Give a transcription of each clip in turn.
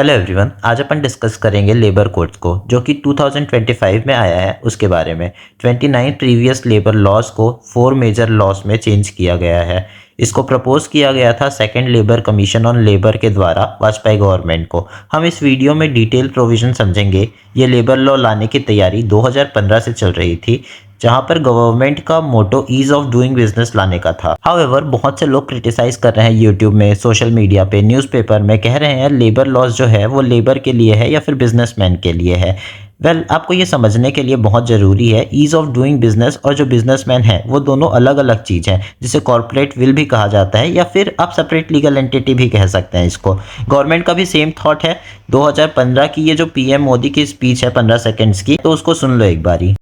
Hello everyone, आज अपन discuss करेंगे labour codes को जो कि 2025 में आया है उसके बारे में। 29 प्रीवियस लेबर लॉज को 4 मेजर लॉज में चेंज किया गया है। इसको प्रपोज किया गया था second labour commission on labour के द्वारा वाजपेयी गवर्नमेंट को। हम इस वीडियो में डिटेल प्रोविजन समझेंगे। ये लेबर लॉ लाने की तैयारी 2015 से चल रही थी, जहां पर गवर्नमेंट का मोटो ईज ऑफ डूइंग बिजनेस लाने का था। हाउएवर बहुत से लोग क्रिटिसाइज कर रहे हैं यूट्यूब में, सोशल मीडिया पे, न्यूज़पेपर में, कह रहे हैं लेबर लॉज जो है वो लेबर के लिए है या फिर बिजनेसमैन के लिए है। आपको ये समझने के लिए बहुत ज़रूरी है ईज ऑफ डूइंग बिजनेस और जो बिजनेसमैन है वो दोनों अलग अलग चीज़ हैं, जिसे कॉर्पोरेट विल भी कहा जाता है या फिर आप सेपरेट लीगल एंटिटी भी कह सकते हैं इसको। गवर्नमेंट का भी सेम थॉट है। 2015 की ये जो पीएम मोदी की स्पीच है 15 सेकेंड्स की, तो उसको सुन लो एक बारी।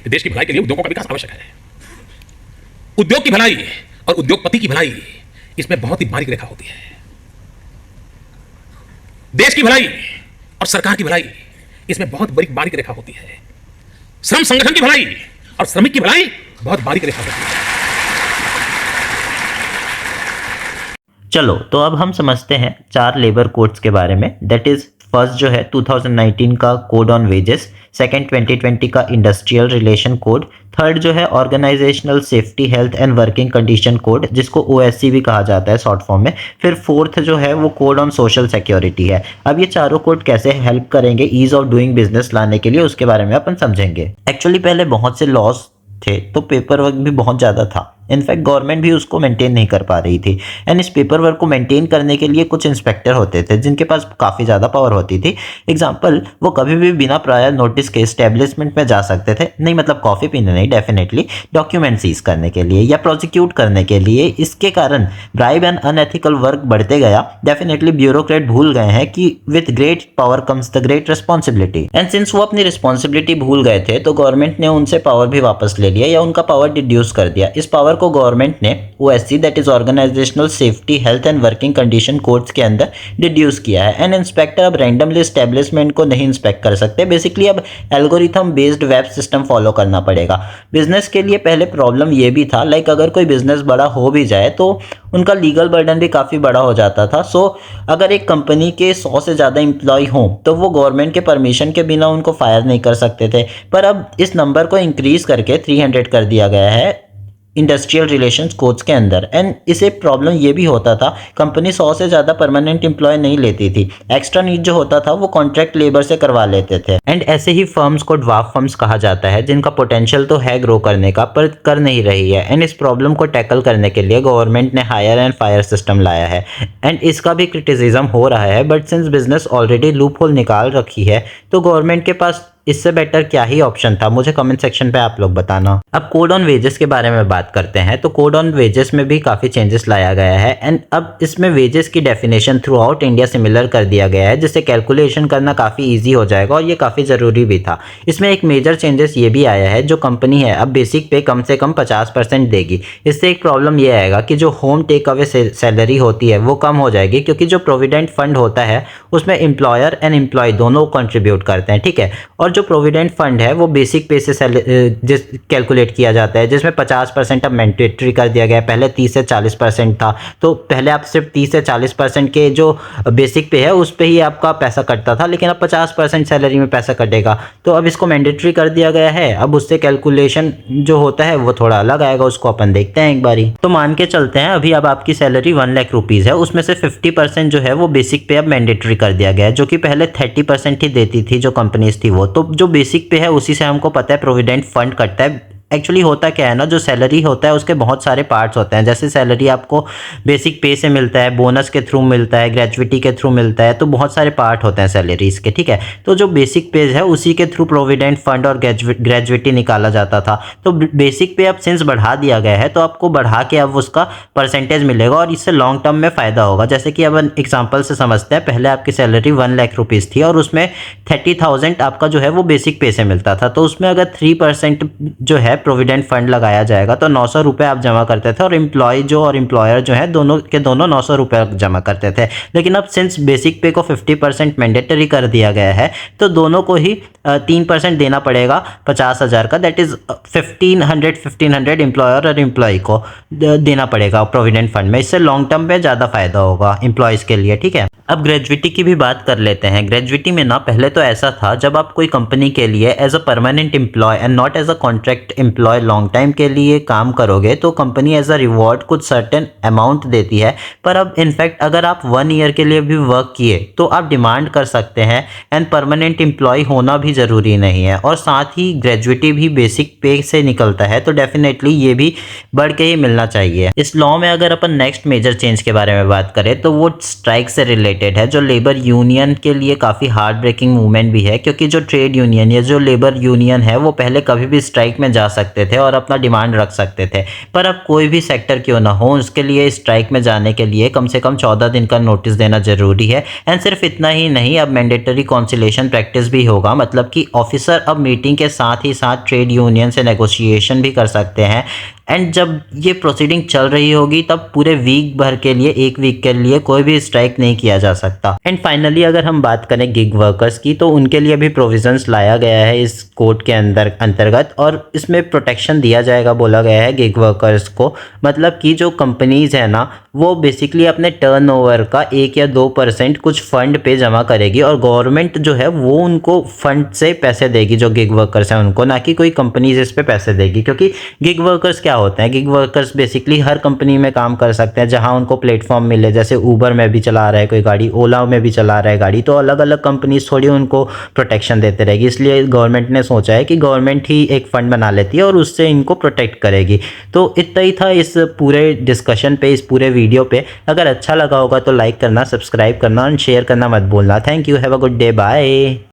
देश की भलाई के लिए उद्योगों का विकास आवश्यक है। उद्योग की भलाई और उद्योगपति की भलाई, इसमें बहुत ही बारीक रेखा होती है। देश की भलाई और सरकार की भलाई, इसमें बहुत बारीक रेखा होती है। श्रम संगठन की भलाई और श्रमिक की भलाई, बहुत बारीक रेखा होती है। चलो तो अब हम समझते हैं 4 लेबर कोड्स के बारे में। दैट इज फर्स्ट जो है 2019 का कोड ऑन वेजेस, सेकंड 2020 का इंडस्ट्रियल रिलेशन कोड, थर्ड जो है organisational safety health and working condition code, जिसको ओएससी भी कहा जाता है शॉर्ट फॉर्म में, फिर फोर्थ जो है वो कोड ऑन सोशल सिक्योरिटी है। अब ये चारों कोड कैसे हेल्प करेंगे ईज ऑफ डूइंग बिजनेस लाने के लिए, उसके बारे में अपन समझेंगे। एक्चुअली पहले बहुत से लॉज थे तो पेपर वर्क भी बहुत ज़्यादा था। इनफैक्ट गवर्नमेंट भी उसको मेंटेन नहीं कर पा रही थी। एंड इस पेपर वर्क को मेंटेन करने के लिए कुछ इंस्पेक्टर होते थे जिनके पास काफ़ी ज़्यादा पावर होती थी। एग्जांपल, वो कभी भी बिना प्रायर नोटिस के एस्टेब्लिशमेंट में जा सकते थे, नहीं मतलब कॉफ़ी पीने नहीं, डेफिनेटली डॉक्यूमेंट सीज करने के लिए या प्रोसिक्यूट करने के लिए। इसके कारण ब्राइब एंड अनएथिकल वर्क बढ़ते गया। डेफिनेटली ब्यूरोक्रेट भूल गए हैं कि with great power comes the great responsibility. And since वो अपनी रिस्पॉन्सिबिलिटी भूल गए थे तो गवर्नमेंट ने उनसे पावर भी वापस ले लिया या उनका पावर डिड्यूस कर दिया। इस पावर को गवर्नमेंट ने OSC that is organisational safety health and working condition codes के अंदर डिड्यूस किया है। एंड इंस्पेक्टर अब रैंडमली एस्टेब्लिशमेंट को नहीं इंस्पेक्ट कर सकते। बेसिकली अब algorithm based web system follow करना पड़ेगा। बिजनेस के लिए पहले प्रॉब्लम ये भी था, लाइक अगर कोई बिजनेस बड़ा हो भी जाए तो उनका लीगल बर्डन भी काफ़ी बड़ा हो जाता था। सो अगर एक कंपनी के 100 से ज़्यादा एम्प्लॉय हों तो वो गवर्नमेंट के परमिशन के बिना उनको फायर नहीं कर सकते थे। पर अब इस नंबर को इंक्रीज करके 300 कर दिया गया है इंडस्ट्रियल रिलेशंस कोड्स के अंदर। एंड इसे प्रॉब्लम ये भी होता था, कंपनी 100 से ज़्यादा परमानेंट एम्प्लॉय नहीं लेती थी। एक्स्ट्रा नीड जो होता था वो कॉन्ट्रैक्ट लेबर से करवा लेते थे। एंड ऐसे ही फर्म्स को ड्वार्फ फर्म्स कहा जाता है, जिनका पोटेंशियल तो है ग्रो करने का पर कर नहीं रही है। एंड इस प्रॉब्लम को टैकल करने के लिए गवर्नमेंट ने हायर एंड फायर सिस्टम लाया है। एंड इसका भी क्रिटिसिज्म हो रहा है, but since business already loop hole निकाल रखी है तो गवर्नमेंट के पास इससे बेटर क्या ही ऑप्शन था। मुझे कमेंट सेक्शन पे आप लोग बताना। अब कोड ऑन वेजेस के बारे में बात करते हैं तो कोड ऑन वेजेस में भी काफ़ी चेंजेस लाया गया है। एंड अब इसमें वेजेस की definition through out India similar कर दिया गया है, जिससे कैलकुलेशन करना काफ़ी ईजी हो जाएगा और ये काफ़ी ज़रूरी भी था। इसमें एक मेजर चेंजेस ये भी आया है, जो कंपनी है अब बेसिक पे कम से कम 50% देगी। इससे एक प्रॉब्लम ये आएगा कि जो होम टेक अवे सैलरी होती है वो कम हो जाएगी, क्योंकि जो प्रोविडेंट फंड होता है उसमें एम्प्लॉयर एंड एम्प्लॉय दोनों कंट्रीब्यूट करते हैं, ठीक है। और जो प्रोविडेंट फंड है वो बेसिक पे से कैलकुलेट किया जाता है, जिसमें 50% अब मैंडेटरी कर दिया गया है। पहले 30 से 40% था, तो पहले आप सिर्फ 30 से 40% के जो बेसिक पे है उस पे ही आपका पैसा कटता था, लेकिन अब 50% सैलरी में पैसा कटेगा। तो अब इसको मैंडेटरी कर दिया गया है। अब उससे कैलकुलेशन जो होता है वो थोड़ा अलग आएगा, उसको अपन देखते हैं एक बारी। तो मान के चलते हैं अभी अब आपकी सैलरी 1 लाख रुपीज़ है, उसमें से 50% जो है वो बेसिक पे अब मैंडेटरी कर दिया गया है, जो कि पहले 30% ही देती थी जो कंपनीज थी वो। तो जो बेसिक पे है उसी से हमको पता है प्रोविडेंट फंड कटता है। एक्चुअली होता क्या है ना, जो सैलरी होता है उसके बहुत सारे पार्ट्स होते हैं। जैसे सैलरी आपको बेसिक पे से मिलता है, बोनस के थ्रू मिलता है, ग्रेजुइटी के थ्रू मिलता है, तो बहुत सारे पार्ट होते हैं सैलरीज के, ठीक है। तो जो बेसिक पे है उसी के थ्रू प्रोविडेंट फंड और ग्रेजुइटी निकाला जाता था। तो बेसिक पे अब सिंस बढ़ा दिया गया है तो आपको बढ़ा के अब उसका परसेंटेज मिलेगा और इससे लॉन्ग टर्म में फ़ायदा होगा। जैसे कि अब एग्जाम्पल से समझते हैं, पहले आपकी सैलरी 1 लाख रुपीज़ थी और उसमें 30,000 आपका जो है वो बेसिक पे से मिलता था। तो उसमें अगर 3% जो है प्रोविडेंट फंड लगाया जाएगा तो 900 रुपये आप जमा करते थे और एम्प्लॉय जो और एम्प्लॉयर जो है दोनों के दोनों 900 रुपये जमा करते थे। लेकिन अब सिंस बेसिक पे को 50% मैंडेटरी कर दिया गया है तो दोनों को ही 3% देना पड़ेगा 50,000 का, दैट इज़ 1500 एम्प्लॉयर और एम्प्लॉय को देना पड़ेगा प्रोविडेंट फंड में। इससे लॉन्ग टर्म में ज़्यादा फायदा होगा एम्प्लॉयज़ के लिए, ठीक है। अब ग्रेजुइटी की भी बात कर लेते हैं। ग्रेजुइटी में ना पहले तो ऐसा था, जब आप कोई कंपनी के लिए as a permanent employ and not as a contract employ long time के लिए काम करोगे तो कंपनी एज अ रिवॉर्ड कुछ सर्टेन अमाउंट देती है। पर अब इनफैक्ट अगर आप 1 ईयर के लिए भी वर्क किए तो आप डिमांड कर सकते हैं, एंड परमानेंट एम्प्लॉय होना भी ज़रूरी नहीं है। और साथ ही ग्रेजुइटी भी बेसिक पे से निकलता है, तो डेफिनेटली ये भी बढ़ के ही मिलना चाहिए। इस लॉ में अगर अपन नेक्स्ट मेजर चेंज के बारे में बात करें तो वो स्ट्राइक से रिलेटेड है, जो लेबर यूनियन के लिए काफ़ी हार्ट ब्रेकिंग मूवमेंट भी है, क्योंकि जो ट्रेड यूनियन या जो लेबर यूनियन है वो पहले कभी भी स्ट्राइक में जा सकते थे और अपना डिमांड रख सकते थे। पर अब कोई भी सेक्टर क्यों ना हो, उसके लिए स्ट्राइक में जाने के लिए कम से कम 14 दिन का नोटिस देना जरूरी है। एंड सिर्फ इतना ही नहीं, अब मैंडेटरी कॉन्सिलेशन प्रैक्टिस भी होगा, मतलब कि ऑफिसर अब मीटिंग के साथ ही साथ ट्रेड यूनियन से नेगोशिएशन भी कर सकते हैं। एंड जब ये प्रोसीडिंग चल रही होगी तब पूरे वीक भर के लिए, 1 वीक के लिए कोई भी स्ट्राइक नहीं किया जा सकता। एंड फाइनली अगर हम बात करें गिग वर्कर्स की, तो उनके लिए भी प्रोविजंस लाया गया है इस कोड के अंतर्गत, और इसमें प्रोटेक्शन दिया जाएगा बोला गया है गिग वर्कर्स को। मतलब कि जो कंपनीज है ना, वो बेसिकली अपने टर्नओवर का 1 या 2% कुछ फंड पे जमा करेगी, और गवर्नमेंट जो है वो उनको फंड से पैसे देगी जो गिग वर्कर्स हैं उनको, ना कि कोई कंपनीज इस पे पैसे देगी। क्योंकि गिग वर्कर्स क्या होते हैं, गिग वर्कर्स बेसिकली हर कंपनी में काम कर सकते हैं जहां उनको प्लेटफॉर्म मिले। जैसे ऊबर में भी चला रहा है कोई गाड़ी, ओला में भी चला रहा है गाड़ी, तो अलग अलग कंपनीज थोड़ी उनको प्रोटेक्शन देते रहेगी। इसलिए गवर्नमेंट ने सोचा है कि गवर्नमेंट ही एक फंड बना लेती है और उससे इनको प्रोटेक्ट करेगी। तो इतना ही था इस पूरे डिस्कशन पे, इस पूरे वीडियो पे। अगर अच्छा लगा होगा तो लाइक करना, सब्सक्राइब करना और शेयर करना मत भूलना। Thank you, have a good day, bye.